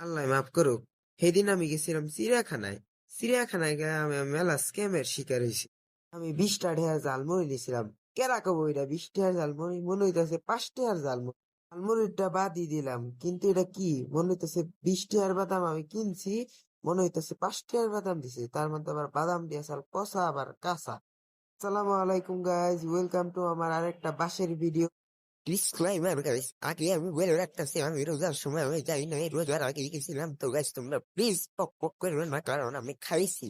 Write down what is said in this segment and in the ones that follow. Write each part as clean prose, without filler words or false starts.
আল্লাহ মাফ করুক। সেদিন আমি গেছিলাম চিড়িয়াখানায়। চিড়িয়াখানায় গিয়ে আমি মেলা স্ক্যামের শিকার হয়েছি। আমি 20টা জালমুড়ি নিয়েছিলাম। কেরা কব এটা 20 টাকার জালমুড়ি, মনে হইতেছে 5 টাকার জালমুড়ি। জালমুড়িটা বাদই দিলাম, কিন্তু এটা কি মনে হইতেছে 20 টাকার বাদাম আমি কিনছি, মনে হইতেছে 5 টাকার বাদাম দিছে। তার মধ্যে আবার বাদাম দিয়েছে আর কষা আবার কাঁচা। আসসালামু আলাইকুম গাইজ, ওয়েলকাম টু আমার আরেকটা বাসের ভিডিও। ডিসক্লাইমার গাইস, আগে আমি বলে রাখতেছি আমি রোজার সময় আমি যাই না, রোজার আগে গেছিলাম। তো গাইস তোমরা প্লিজ পক পক করবেন না, কারণ আমি খাইছি।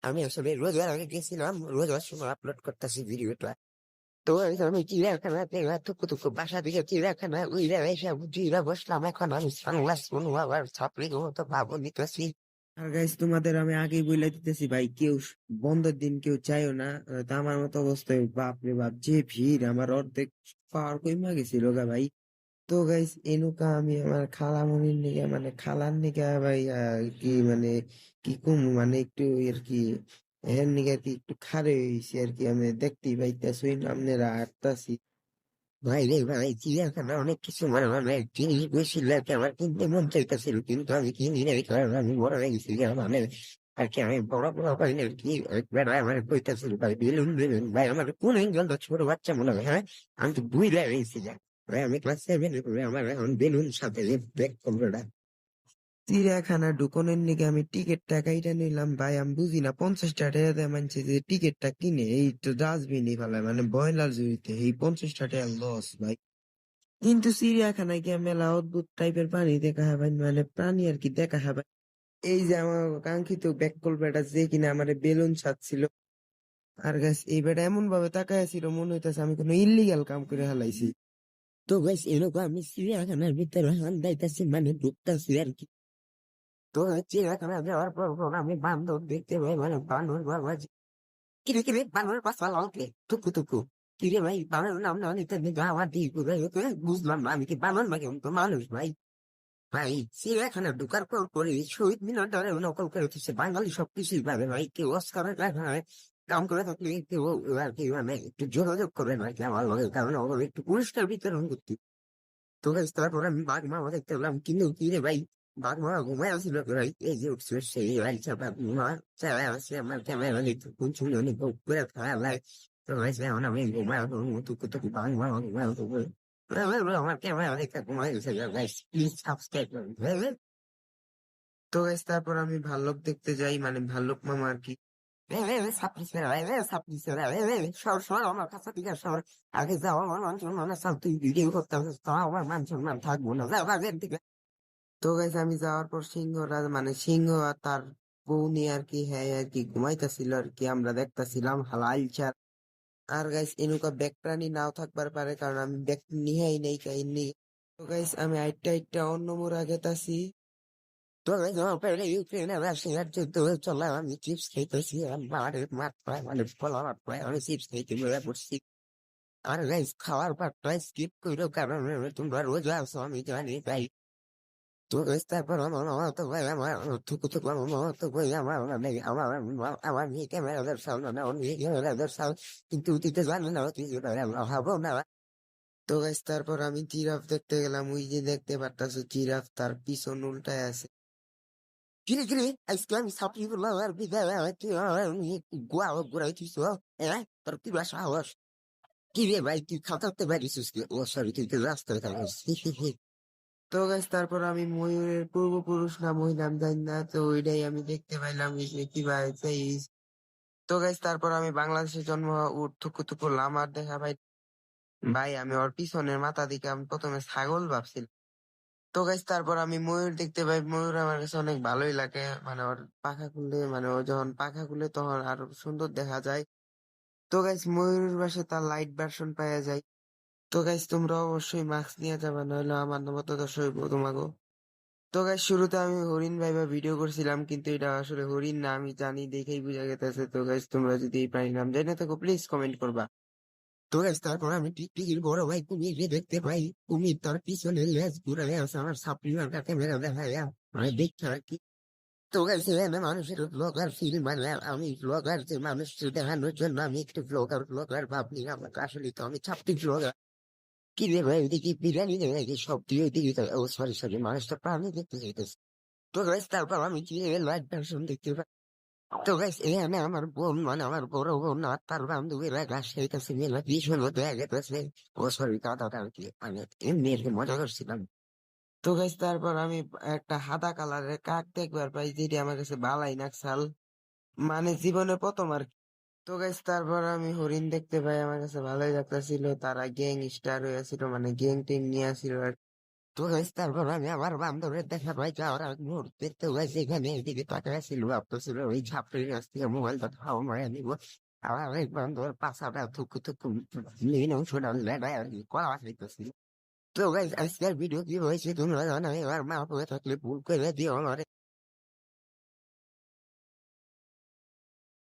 আমি আসলে রোজার আগে গেছিলাম, রোজার সময় আপলোড করতেছি ভিডিওটা। তো guys, আমি চিড়িয়াখানাতে থুকু থুকু বাসা থেকে চিড়িয়াখানা উইরা এসে বুঝিরা বসলাম। এখন আমি সানগ্লাস কোনো আবার ছাপড়ি তো ভাবো নিতেছি। আর গাইস তোমাদের আমি আগেই বলে দিতেছি ভাই, কেউ বন্ধের দিন কেউ চাইও না। তা আমার মতো অবস্থায় বাপ রে বাপ যে ভিড়, আমার অর্ধেক পাওয়ার কইমা গেছিল গা ভাই। তো গাইস এনুকা আমি আমার খালামণির নিকে মানে খালার নিকে ভাই কি মানে কি কম মানে একটু আর কি এর নিকে আর কি একটু খারে হয়েছি আর কি। আমি দেখতেই পাইতেছি আপনারা হাঁটতাছি। ভাই রে ভাই, চিড়িয়াখানা অনেক কিছু মানে মানে জিনিস বেশি লাগে আমার কিনতে মন চাইতেছিল, কিন্তু আমি কিনি না, কারণ আমি বড় হয়ে গেছি মানে আর কি। আমি বড় বড় পাই না আর কি। একবার আমার কইতেছিল ভাই বেলুন বেলুন, ভাই আমার কোন একজন তো ছোট বাচ্চা মনে হয়। হ্যাঁ, আমি তো বুঝলে হয়েছি যা ভাই, আমি ক্লাস 7 আমার এখন বেলুন সাথে ব্যাক কমরোটা। চিড়িয়াখানা ঢুকনের নিকে আমি টিকিট কাইটা নিলাম ভাই। আমি বুঝি না 50 টাকা দেয় মানছে যে টিকিটটা কিনে এই তো ডাস্টবিনই ফেলায় মানে বয়লার জুড়িতে, এই 50 টাকা লস ভাই। কিন্তু চিড়িয়াখানায় গিয়ে মেলা অদ্ভুত টাইপের প্রাণী দেখা হয় ভাই, মানে প্রাণী আর কি দেখা হয় ভাই। এই যে আমার কাঙ্ক্ষিত ব্যাককল বেটা যে কিনা আমার বেলুন ছাড়ছিল, আর গাছ এই বেটা এমন ভাবে তাকায় ছিল মনে হইতেছে আমি কোনো ইল্লিগাল কাম করে হালাইছি। তো গাছ এরকম আমি চিড়িয়াখানার ভিতরে হান্দাইতেছি মানে ঢুকতেছি আর কি। তো চিড়িয়াখানা যাওয়ার পর আমি বান্দর দেখতে পাই, মানে বানর বাবা কিরে কিরে বানরের পাশা লঙ্কে টুকু টুকু। কিরে ভাই বানর নাম না নিতে আমার দিই বুঝলাম না আমি কি বানর নাকি আমি তো মানুষ ভাই। ভাই চিড়িয়াখানা ঢুকার পর পরে শহীদ মিনার ধরে নকল করে উঠেছে বাঙালি সবকিছুই পাবে ভাই। কেউ অস্কারের কাম করে থাকলে কেউ আর কি মানে একটু যোগাযোগ করবেন আর কি আমার লগে, কারণ আমার একটু পুরস্কার বিতরণ করতে। তো গাইস তারপর আমি বাঘ মামা দেখতে পেলাম, কিন্তু কি রে ভাই বাঘ মামা ঘুমায় আসছিল ভাই। এই যে উঠছে সেই ভাই বাঘ মামা চালায় আসছে আমার ক্যামেরা দেখতে কোন ছবি অনেক করে খারাপ লাগে। তো ভাই এখন আমি ঘুমায় টুকু টুকু বাঘ মামা ঘুমায় আমার ক্যামেরা দেখতে ঘুমায় গেছে গাইস, প্লিজ সাবস্ক্রাইব করুন। তো গাইস তারপর আমি ভাল্লুক দেখতে যাই, মানে ভাল্লুক মামা আর কি। সাপ্রিস সাপ্রিস সর সর আমার কাছে থেকে সর। আগে যাও আমার মান সম্মান সব তুই ভিডিও করতে হবে, তো আমার মান সম্মান থাকবো না, যাও আগের দিকে। তো গাইস আমি যাওয়ার পর সিংহরা মানে সিংহ আর তার বউ নিয়ে আর কি, হ্যাঁ আর কি ঘুমাইতেছিল আর কি, আমরা দেখতাছিলাম হালাল চাল। আর গাইস এনুকা ব্যাক প্রাণী নাও থাকবার পারে, কারণ আমি ব্যাক নিহাই নেই কাহিনী। তো গাইস আমি আইটা আইটা অন্য মোড় আগেতাছি। তো গাইস আমার পেলে ইউক্রেনে রাশিয়ার যুদ্ধ চলে, আমি চিপস খাইতেছি, আমার মাঠ প্রায় মানে ফল আমার প্রায় আমি চিপস খাইতে বেড়ে পড়ছি। আর গাইস খাওয়ার পাটটা স্কিপ করো, কারণ তোমরা রোজ আসো আমি জানি তাই। তো গাইস তারপর আমার তো ভাই আমার থুকু থুকু আমার তো ভাই আমার আমার আমার নিয়ে ক্যামেরা দর্শাও না, আমার নিয়ে ক্যামেরা দর্শাও, কিন্তু তুই তো জানি না তুই হবো না। তো গাইস তারপর আমি জিরাফ দেখতে গেলাম, ওই যে দেখতে পারতাছো জিরাফ তার পিছন উল্টায় আছে। Gire, gire, aizke আমি সাপড়ি বললাম আর বিদায় তুই গোয়া ঘুরাই তুই তোর কি বাসা আওয়াজ কি রে ভাই, তুই খাতাতে পারিস কি? ও সরি, তুই তো রাস্তায় থাকিস। তো গাইস তারপর আমি ময়ূরের পূর্বপুরুষ না মহিলাম জানি না, তো ওইটাই আমি দেখতে পাইলাম যে কি ভাই। তো গাইস তারপর আমি বাংলাদেশে জন্ম হওয়া উঠ থুকু থুকু লামার দেখা ভাই। ভাই আমি ওর পিছনের মাথা দিকে আমি প্রথমে ছাগল ভাবছিলাম। তো গাইস তারপর আমি ময়ূর দেখতে পাই, ময়ূর আমার কাছে অনেক ভালোই লাগে, মানে ওর পাখা খুললে মানে ও যখন পাখা খুলে তখন আরো সুন্দর দেখা যায়। তো গাইস ময়ূরের পাশে তার লাইট ভার্সন পাওয়া যায়। তো গাইস তোমরা অবশ্যই মাস্ক নিয়ে যাবে, নইলে আমার মতো দশ হইব তোমাকে। তো গাইস শুরুতে আমি হরিণ ভাইবা ভিডিও করছিলাম, কিন্তু এটা আসলে হরিণ না, আমি জানি দেখেই বুঝা গেছে। তো গাইস তোমরা যদি এই প্রাণীর নাম জেনে থাকো প্লিজ কমেন্ট করবা। তো গাইস তারপর আমি টিকটিকির বড় ভাই কুমির দেখতে পাই, কুমির তার পিছনে লেজ ঘুরে আছে আমার সাপড়ি মার্কা ক্যামেরা দেখা যায় মানে দেখতে আর কি। তো গাইস এখানে মানুষের ব্লগার ফিল মানে আমি ব্লগার যে মানুষ দেখানোর জন্য আমি একটু ব্লগার ভাবনি, আমার আসলে তো আমি ছাপটি ব্লগার। কি রে ভাই ওইদিকে বিরিয়ানি নেই নাকি সব দিয়ে ওইদিকে, ও সরি সরি মানুষ তো প্রাণী দেখতে চাইতেছে। তো গাইস তারপর আমি কি লাইভ ভার্সন দেখতে পাই। তো গাইস এখানে আমার বোন মানে আমার বড় বোন আর তার বান্ধবীরা গাছ খাইতেছে মেলা ভীষণ মতো গেছে। ও সরি দাদা আর কি মানে এমনি আর কি মজা করছিলাম। তো গাইস তারপর আমি একটা সাদা কালারের কাক দেখবার পাই যেটি আমার কাছে বালাই নাকছাল, মানে জীবনে প্রথম আর কি। তো গাইস তারপর আমি হরিণ দেখতে পাই, আমার কাছে ভালোই লাগতেছিল, তারা গ্যাং স্টার হয়েছিল মানে গ্যাং টেং নিয়ে আসছিল আর কি। তো গাইস তারপর আমি আমার বান্ধবের দেখা পাই যাওয়ার আগ মুহূর্তে, তো গাইস এখানে এদিকে তাকায় ছিল ভাবতেছিল ওই ঝাপড়ির কাছ থেকে মোবাইলটা খাওয়া মারা নিব। আমার এক বান্ধবের পাশাটা থুকু থুকু বিভিন্ন অংশটা লেডায় আর কি কলা বাসাইতেছিল। তো গাইস আজকের ভিডিও কি হয়েছে তোমরা জানাই, এবার মা হয়ে থাকলে ভুল করে দিও আমার।